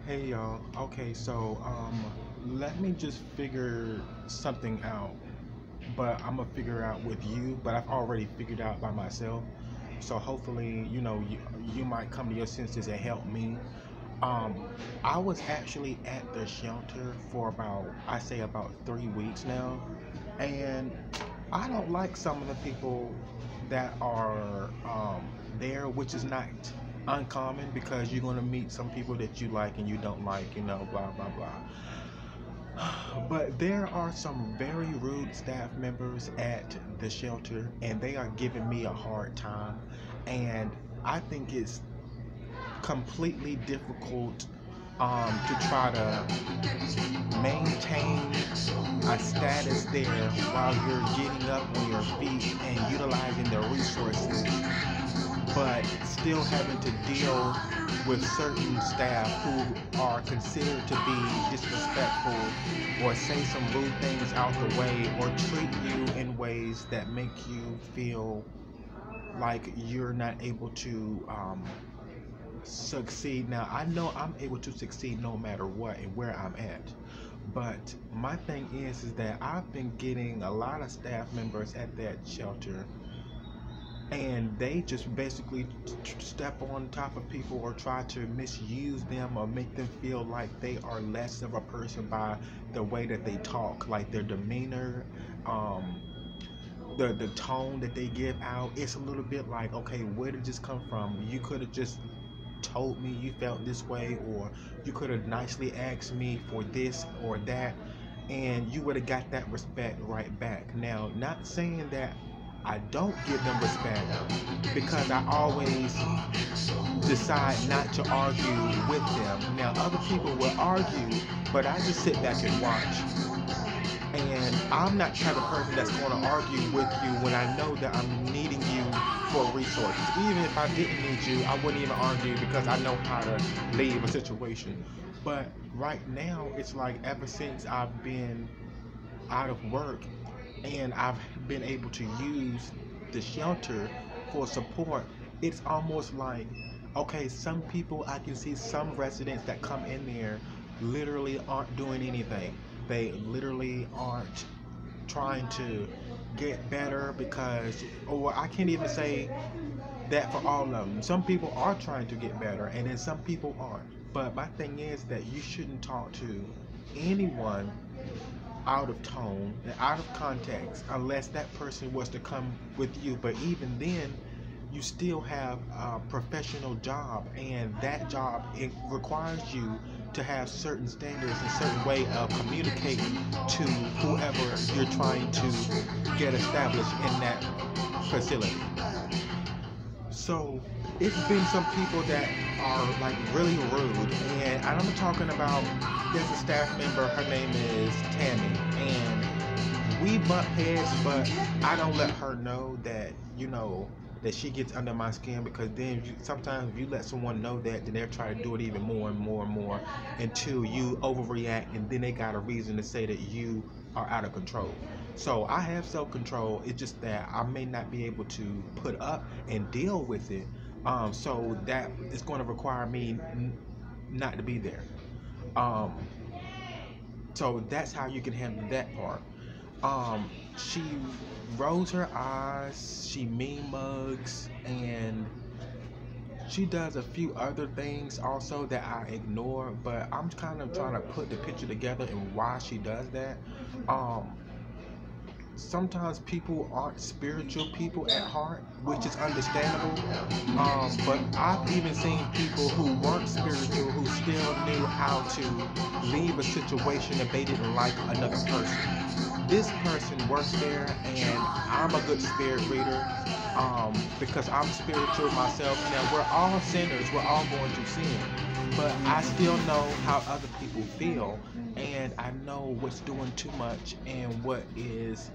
Hey y'all. Okay, so let me just figure something out. But I'm gonna figure out with you, but I've already figured out by myself. So hopefully, you might come to your senses and help me. Um, I was actually at the shelter for I say about 3 weeks now, and I don't like some of the people that are there, which is not uncommon because you're going to meet some people that you like and you don't like, blah, blah, blah. But there are some very rude staff members at the shelter, and they are giving me a hard time. And I think it's completely difficult to try to maintain a status there while you're getting up on your feet and utilizing the resources, but still having to deal with certain staff who are considered to be disrespectful or say some rude things out the way or treat you in ways that make you feel like you're not able to succeed. Now, I know I'm able to succeed no matter what and where I'm at. But my thing is that I've been getting a lot of staff members at that shelter, and they just basically step on top of people or try to misuse them or make them feel like they are less of a person by the way that they talk, like their demeanor, um, the tone that they give out. It's a little bit like, okay, where did this come from? You could have just told me you felt this way, or you could have nicely asked me for this or that, and you would have got that respect right back. Now, not saying that I don't give them respect, because I always decide not to argue with them. Now, other people will argue, but I just sit back and watch. And I'm not the type of person that's going to argue with you when I know that I'm needing you for resources. Even if I didn't need you, I wouldn't even argue because I know how to leave a situation. But right now, it's like ever since I've been out of work and I've been able to use the shelter for support, it's almost like, okay, some people, I can see some residents that come in there literally aren't doing anything. They literally aren't trying to get better because, or I can't even say that for all of them. Some people are trying to get better, and then some people aren't. But my thing is that you shouldn't talk to anyone out of tone and out of context unless that person was to come with you. But even then, you still have a professional job, and that job, it requires you to have certain standards and certain way of communicating to whoever you're trying to get established in that facility. So it's been some people that are like really rude, and I'm talking about, there's a staff member, her name is Tammy, and we butt heads, but I don't let her know that, that she gets under my skin, because then sometimes if you let someone know that, then they'll try to do it even more and more and more until you overreact, and then they got a reason to say that you are out of control. So I have self-control. It's just that I may not be able to put up and deal with it. So that is going to require me not to be there. Um, so that's how you can handle that part. She rolls her eyes, she mean mugs, and she does a few other things also that I ignore, but I'm kind of trying to put the picture together and why she does that. Um, Sometimes people aren't spiritual people at heart, which is understandable. But I've even seen people who weren't spiritual who still knew how to leave a situation if they didn't like another person. This person works there, and I'm a good spirit reader, because I'm spiritual myself. Now, we're all sinners, we're all going to sin, but I still know how other people feel, and I know what's doing too much and what is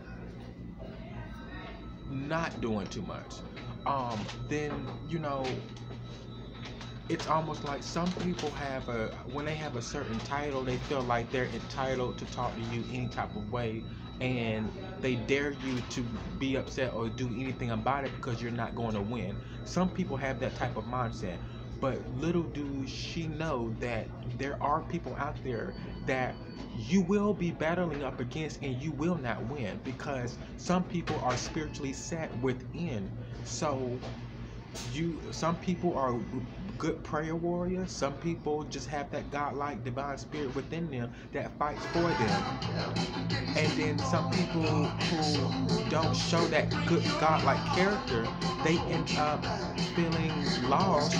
not doing too much. Then it's almost like some people when they have a certain title, they feel like they're entitled to talk to you any type of way, and they dare you to be upset or do anything about it because you're not going to win. Some people have that type of mindset. But little do she know that there are people out there that you will be battling up against and you will not win, because some people are spiritually set within. So some people are good prayer warriors. Some people just have that godlike divine spirit within them that fights for them. And then some people who don't show that good godlike character, they end up feeling lost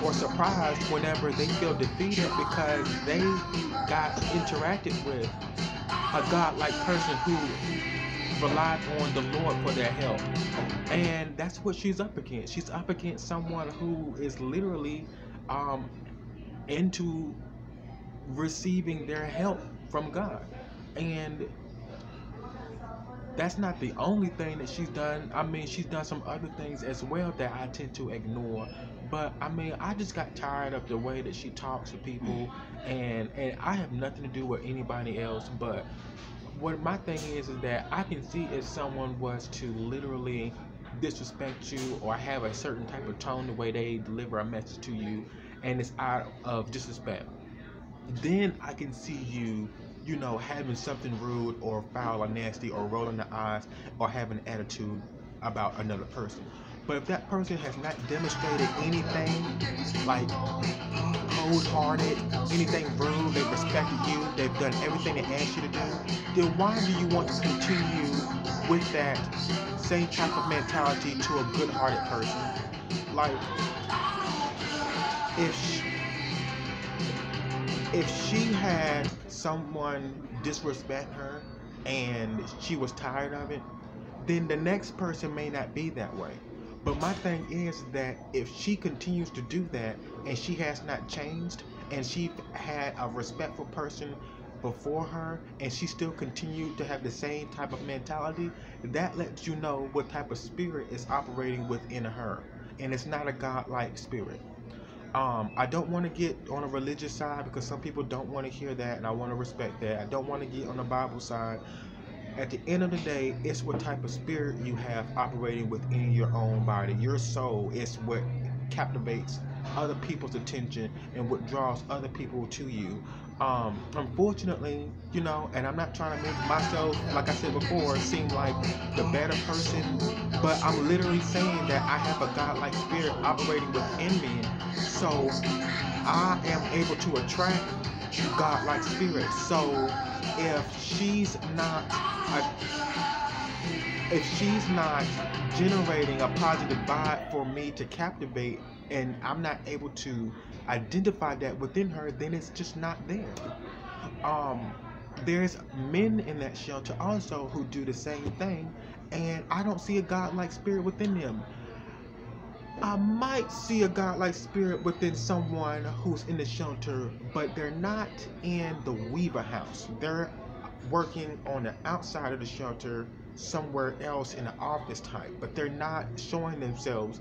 or surprised whenever they feel defeated, because they got interacted with a godlike person who relied on the Lord for their help. And that's what she's up against. She's up against someone who is literally into receiving their help from God. And that's not the only thing that she's done. I mean, she's done some other things as well that I tend to ignore. But I mean, I just got tired of the way that she talks to people, and I have nothing to do with anybody else. But what my thing is that I can see if someone was to literally disrespect you or have a certain type of tone the way they deliver a message to you, and it's out of disrespect, then I can see you, you know, having something rude or foul or nasty or rolling the eyes or having an attitude about another person. But if that person has not demonstrated anything like cold-hearted, anything rude, they've respected you, they've done everything they asked you to do, then why do you want to continue with that same type of mentality to a good-hearted person? Like, if she had someone disrespect her and she was tired of it, then the next person may not be that way. But my thing is that if she continues to do that and she has not changed, and she had a respectful person before her and she still continued to have the same type of mentality, that lets you know what type of spirit is operating within her. And it's not a godlike spirit. I don't want to get on a religious side because some people don't want to hear that, and I want to respect that. I don't want to get on the Bible side. At the end of the day, it's what type of spirit you have operating within your own body. Your soul is what captivates other people's attention and what draws other people to you. Unfortunately, you know, and I'm not trying to make myself, like I said before, seem like the better person, but I'm literally saying that I have a godlike spirit operating within me, so I am able to attract godlike spirit. So if she's not generating a positive vibe for me to captivate, and I'm not able to identify that within her, then it's just not there. There's men in that shelter also who do the same thing, and I don't see a godlike spirit within them. I might see a godlike spirit within someone who's in the shelter, but they're not in the Weaver house. They're working on the outside of the shelter somewhere else in the office type, but they're not showing themselves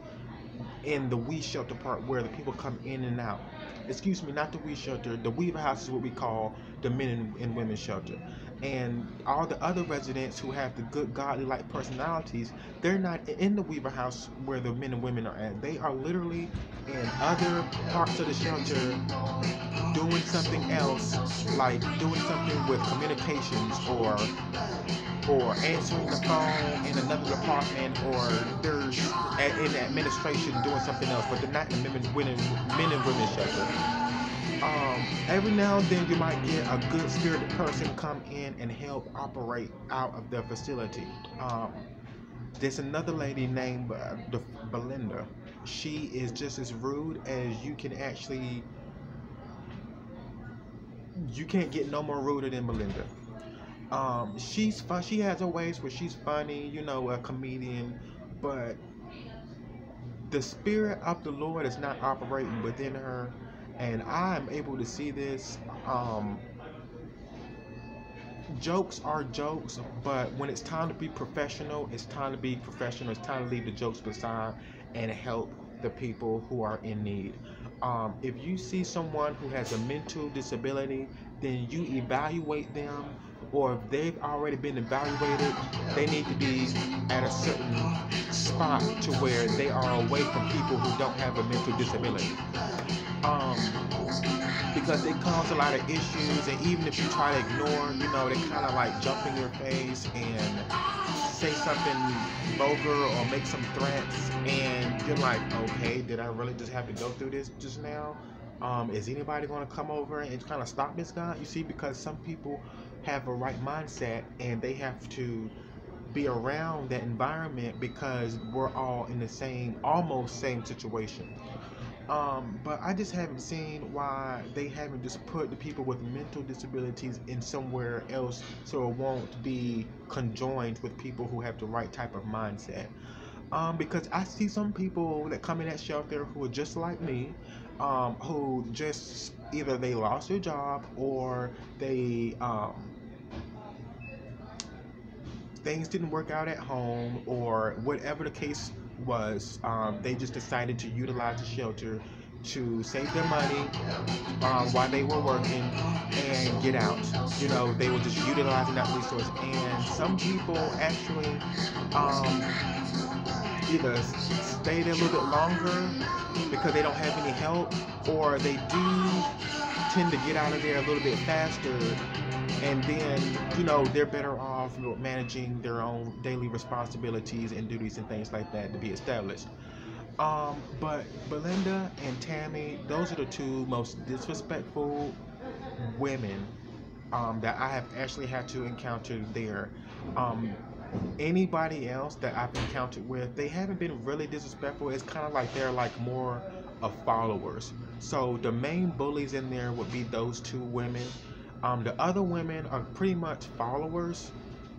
in the We Shelter part where the people come in and out. Excuse me, not the We Shelter. The Weaver house is what we call the men and women shelter. And all the other residents who have the good godly like personalities, they're not in the Weaver house where the men and women are at. They are literally in other parts of the shelter doing something else, like doing something with communications or answering the phone in another department, or they're in the administration doing something else, but they're not in the men and women shelter. Every now and then you might get a good spirited person come in and help operate out of their facility. There's another lady named Belinda. She is just as rude as you can't get no more ruder than Belinda. She's fun. She has her ways where she's funny, you know, a comedian, but the spirit of the Lord is not operating within her, and I'm able to see this. Jokes are jokes, but when it's time to be professional, it's time to be professional. It's time to leave the jokes beside and help the people who are in need. If you see someone who has a mental disability, then you evaluate them or if they've already been evaluated, they need to be at a certain spot to where they are away from people who don't have a mental disability. Um, because they cause a lot of issues, and even if you try to ignore, they kind of like jump in your face and say something vulgar or make some threats, and you're like, okay, did I really just have to go through this just now? Is anybody going to come over and kind of stop this guy? You see, because some people have a right mindset and they have to be around that environment because we're all in the almost same situation. But I just haven't seen why they haven't just put the people with mental disabilities in somewhere else so it won't be conjoined with people who have the right type of mindset. Because I see some people that come in that shelter who are just like me, who just either they lost their job or they things didn't work out at home or whatever the case was. They just decided to utilize the shelter to save their money while they were working and get out. They were just utilizing that resource. And some people actually either stay there a little bit longer because they don't have any help, or they do tend to get out of there a little bit faster, and then they're better off managing their own daily responsibilities and duties and things like that to be established. But Belinda and Tammy, those are the two most disrespectful women that I have actually had to encounter there. Um, Anybody else that I've encountered with, they haven't been really disrespectful. It's kind of like they're like more of followers. So the main bullies in there would be those two women. The other women are pretty much followers.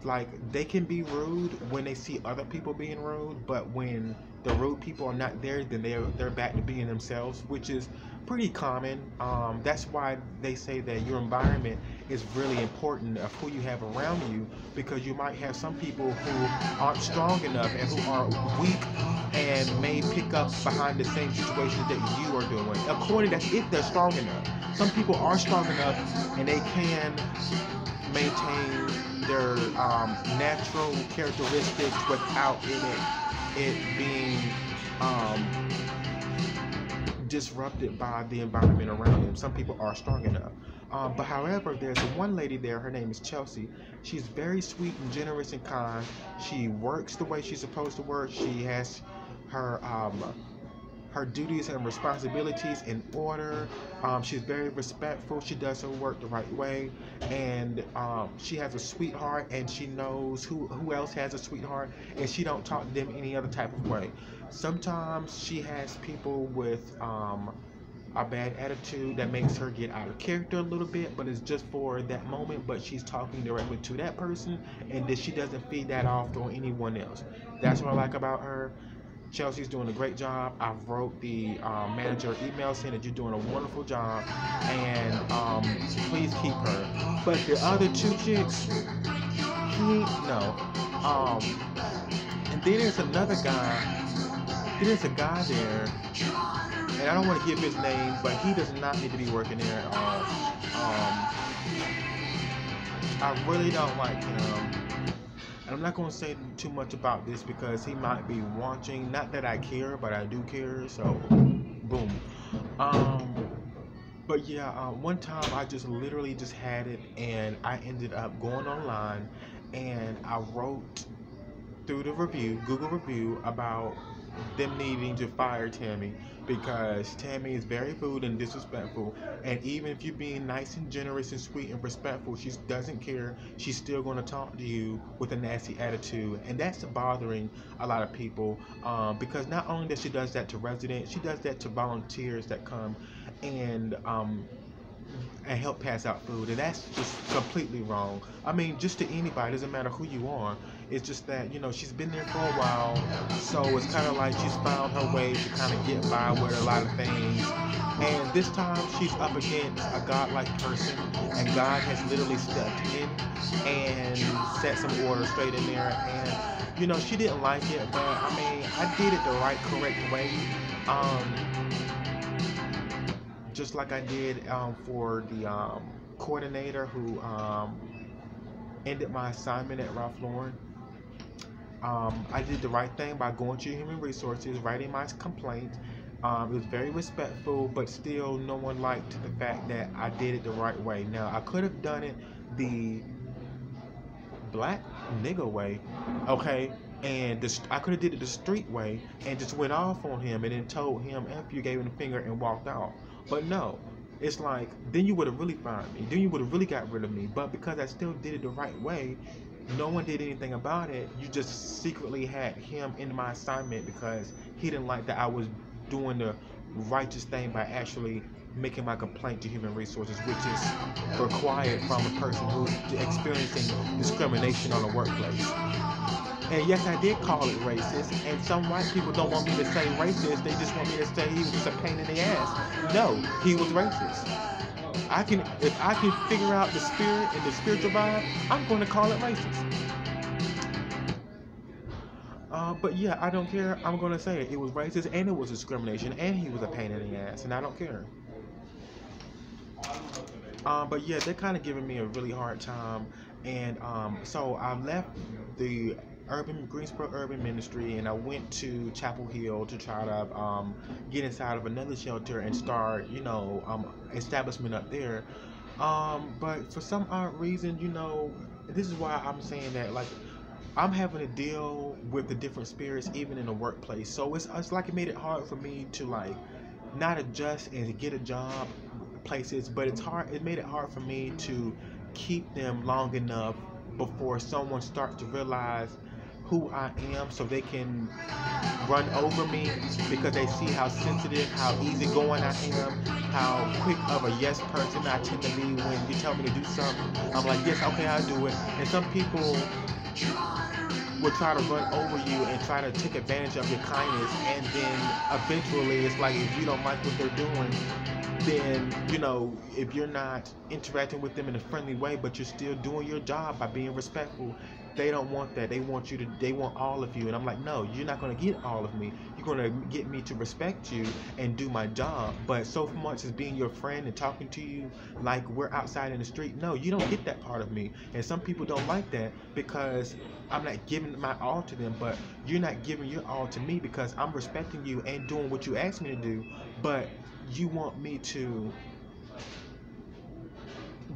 Like, they can be rude when they see other people being rude, but when the rude people are not there, then they're back to being themselves, which is pretty common. That's why they say that your environment is really important of who you have around you, because you might have some people who aren't strong enough and who are weak and may pick up behind the same situations that you are doing. According, that's if they're strong enough. Some people are strong enough and they can maintain their natural characteristics without it being disrupted by the environment around them. Some people are strong enough. But however, there's one lady there, her name is Chelsea. She's very sweet and generous and kind. She works the way she's supposed to work. She has her duties and responsibilities in order. She's very respectful. She does her work the right way, and she has a sweetheart, and she knows who else has a sweetheart, and she don't talk to them any other type of way. Sometimes she has people with a bad attitude that makes her get out of character a little bit, but it's just for that moment. But she's talking directly to that person, and that she doesn't feed that off to anyone else. That's what I like about her. Chelsea's doing a great job. I wrote the manager email saying that you're doing a wonderful job, and please keep her. But the other two chicks, no. And then there's another guy. There's a guy there, and I don't want to give his name, but he does not need to be working there at all. I really don't like him. And I'm not going to say too much about this because he might be watching. Not that I care, but I do care. So, boom. But yeah, one time I just literally just had it, and I ended up going online, and I wrote through the review, Google review, about them needing to fire Tammy because Tammy is very rude and disrespectful, and even if you're being nice and generous and sweet and respectful, she doesn't care. She's still going to talk to you with a nasty attitude, and that's bothering a lot of people, because not only that she does that to residents, she does that to volunteers that come and help pass out food, and that's just completely wrong. I mean, just to anybody, doesn't matter who you are. It's just that, she's been there for a while, so it's kind of like she's found her way to kind of get by with a lot of things. And this time, she's up against a godlike person, and God has literally stepped in and set some order straight in there. And, she didn't like it, but I mean, I did it the right, correct way. Just like I did for the coordinator who ended my assignment at Ralph Lauren, I did the right thing by going to Human Resources, writing my complaint. It was very respectful, but still, no one liked the fact that I did it the right way. Now, I could have done it the black nigga way, okay, and I could have did it the street way and just went off on him and then told him F you, gave him the finger and walked out. But no, it's like then you would have really fired me, then you would have really got rid of me. But because I still did it the right way, no one did anything about it. You just secretly had him in my assignment because he didn't like that I was doing the righteous thing by actually making my complaint to Human Resources, which is required from a person who's experiencing discrimination on the workplace. And yes, I did call it racist, and some white people don't want me to say racist, they just want me to say he was just a pain in the ass. No, he was racist. If I can figure out the spirit and the spiritual vibe, I'm going to call it racist. But yeah, I don't care. I'm going to say it. It was racist and it was discrimination and he was a pain in the ass, and I don't care. But yeah, they're kind of giving me a really hard time, and so I left the Greensboro Urban Ministry, and I went to Chapel Hill to try to get inside of another shelter and start, establishment up there. But for some odd reason, this is why I'm saying that, like, I'm having to deal with the different spirits even in the workplace. So it's like it made it hard for me to like not adjust and to get a job places, but it made it hard for me to keep them long enough before someone starts to realize who I am, so they can run over me because they see how sensitive, how easygoing I am, how quick of a yes person I tend to be. When you tell me to do something, I'm like, yes, okay, I'll do it. And some people will try to run over you and try to take advantage of your kindness, and then eventually it's like, if you don't like what they're doing, then if you're not interacting with them in a friendly way, but you're still doing your job by being respectful, they don't want that. They want all of you. And I'm like, no, you're not going to get all of me. You're going to get me to respect you and do my job. But so much as being your friend and talking to you like we're outside in the street, no, you don't get that part of me. And some people don't like that because I'm not giving my all to them, but you're not giving your all to me because I'm respecting you and doing what you asked me to do. But you want me to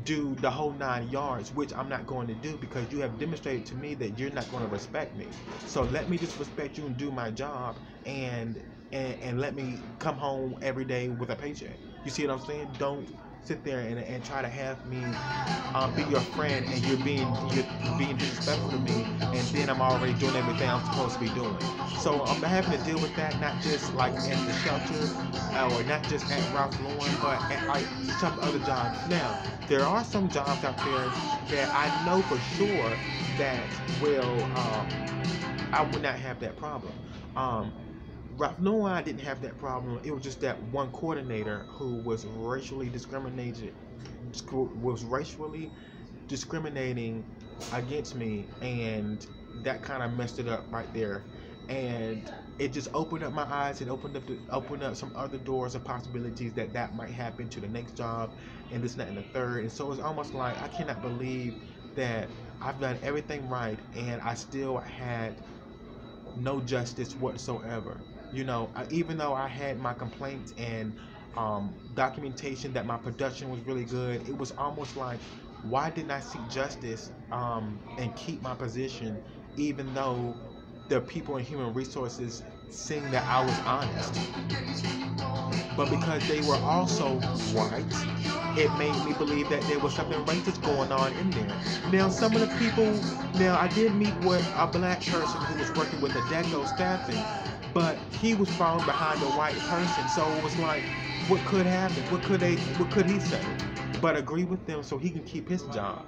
do the whole 9 yards, which I'm not going to do because you have demonstrated to me that you're not going to respect me. So let me just respect you and do my job, and let me come home every day with a paycheck. You see what I'm saying? Don't sit there and try to have me be your friend, and you're being disrespectful to me, and then I'm already doing everything I'm supposed to be doing. So I'm having to deal with that, not just like at the shelter or not just at Ralph Lauren, but at like some other jobs. Now, there are some jobs out there that I know for sure that I would not have that problem. Ralph Lauren, I didn't have that problem. It was just that one coordinator who was racially discriminating against me, and that kind of messed it up right there. And it just opened up my eyes and opened up some other doors of possibilities that might happen to the next job, and this, that, and the third. And so it's almost like I cannot believe that I've done everything right and I still had no justice whatsoever. Even though I had my complaints and documentation that my production was really good, it was almost like, why didn't I seek justice and keep my position, even though the people in Human Resources saying that I was honest? But because they were also white, it made me believe that there was something racist going on in there. Now, some of the people, I did meet with a black person who was working with Adecco staffing, but he was falling behind a white person, so it was like, what could happen? What could he say? But agree with them so he can keep his job.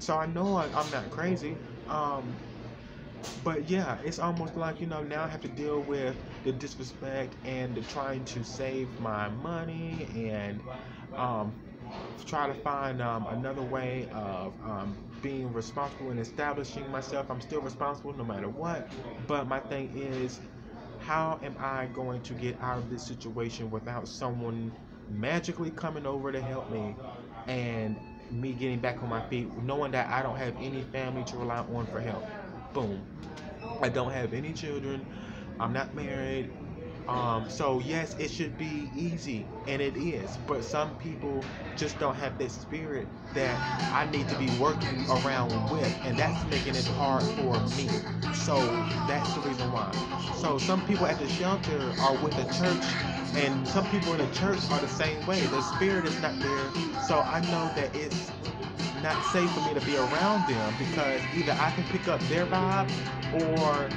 So I know I'm not crazy. But yeah, it's almost like, now I have to deal with the disrespect and the trying to save my money and try to find another way of being responsible and establishing myself. I'm still responsible no matter what. But my thing is, how am I going to get out of this situation without someone magically coming over to help me and me getting back on my feet, knowing that I don't have any family to rely on for help. Boom. I don't have any children. I'm not married. So yes, it should be easy, and it is. But some people just don't have that spirit that I need to be working around with, and that's making it hard for me. So that's the reason why. So some people at the shelter are with the church, and some people in the church are the same way. The spirit is not there, so I know that it's not safe for me to be around them because either I can pick up their vibe or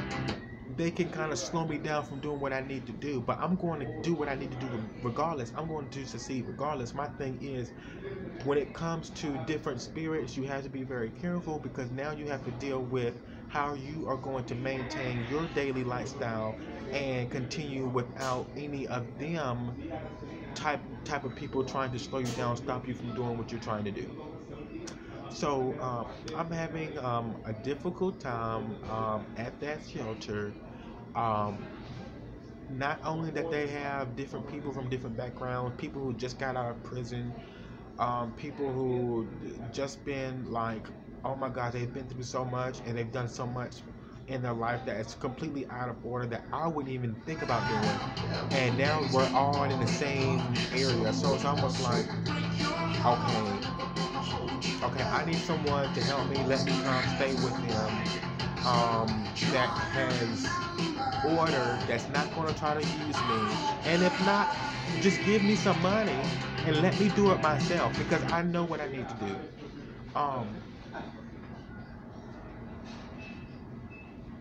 they can kind of slow me down from doing what I need to do. But I'm going to do what I need to do regardless. I'm going to succeed regardless. My thing is, when it comes to different spirits, you have to be very careful because now you have to deal with how you are going to maintain your daily lifestyle and continue without any of them type of people trying to slow you down, stop you from doing what you're trying to do. So I'm having a difficult time at that shelter. Um, Not only that they have different people from different backgrounds, people who just got out of prison, people who just been like, oh my God, they've been through so much and they've done so much in their life that it's completely out of order that I wouldn't even think about doing. And now we're all in the same area, so it's almost like, okay, I need someone to help me, let me come stay with them, that has order, that's not going to try to use me, and if not, just give me some money and let me do it myself because I know what I need to do. Um,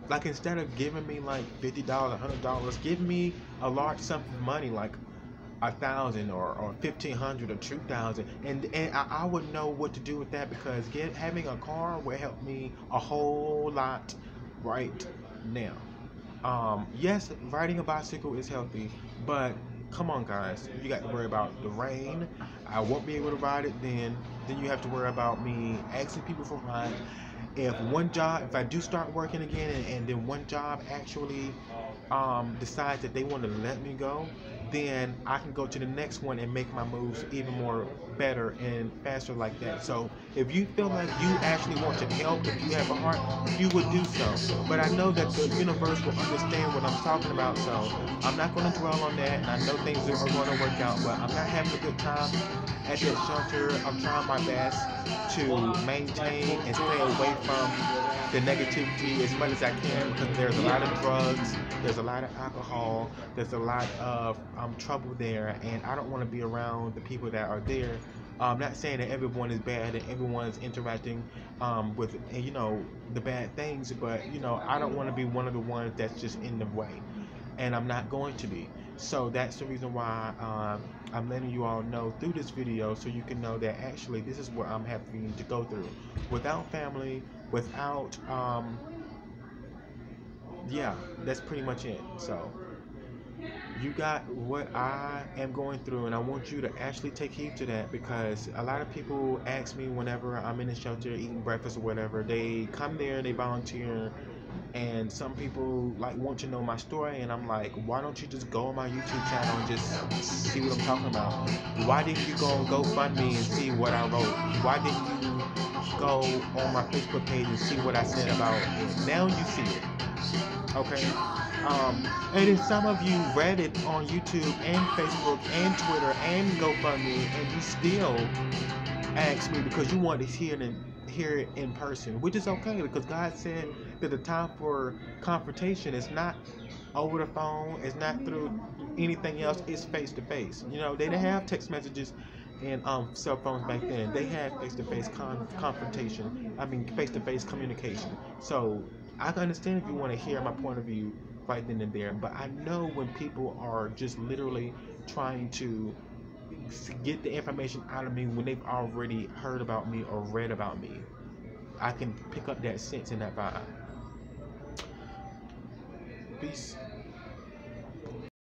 like instead of giving me like $50, $100, give me a large sum of money like 1,000 or 1,500 or 2,000, and I would know what to do with that because having a car will help me a whole lot right now. Yes, riding a bicycle is healthy, but come on, guys, you got to worry about the rain. I won't be able to ride it then. Then you have to worry about me asking people for rides. If I do start working again, and then one job actually decides that they want to let me go, then I can go to the next one and make my moves even more better and faster like that. So if you feel like you actually want to help, if you have a heart, you would do so. But I know that the universe will understand what I'm talking about, so I'm not going to dwell on that, and I know things are going to work out, but I'm not having a good time at that shelter. I'm trying my best to maintain and stay away from the negativity as much as I can because there's a lot of drugs, there's a lot of alcohol, there's a lot of trouble there, and I don't want to be around the people that are there. I'm not saying that everyone is bad and everyone's interacting with the bad things, but I don't want to be one of the ones that's just in the way, and I'm not going to be. So that's the reason why I'm letting you all know through this video, so you can know that actually this is what I'm having to go through without family, without yeah, that's pretty much it. So you got what I am going through, and I want you to actually take heed to that because a lot of people ask me whenever I'm in the shelter eating breakfast or whatever, they come there, they volunteer, and some people like want to know my story, and I'm like, why don't you just go on my YouTube channel and just see what I'm talking about? Why didn't you go on GoFundMe and see what I wrote? Why didn't you go on my Facebook page and see what I said about it? Now you see it. Okay, and then some of you read it on YouTube and Facebook and Twitter and GoFundMe, and you still ask me because you want to hear it in person, which is okay because God said that the time for confrontation is not over the phone, it's not through anything else, it's face to face. They didn't have text messages and cell phones back then. They had face-to-face confrontation. I mean, face-to-face communication. So I can understand if you want to hear my point of view right then and there, but I know when people are just literally trying to get the information out of me when they've already heard about me or read about me. I can pick up that sense and that vibe. Peace.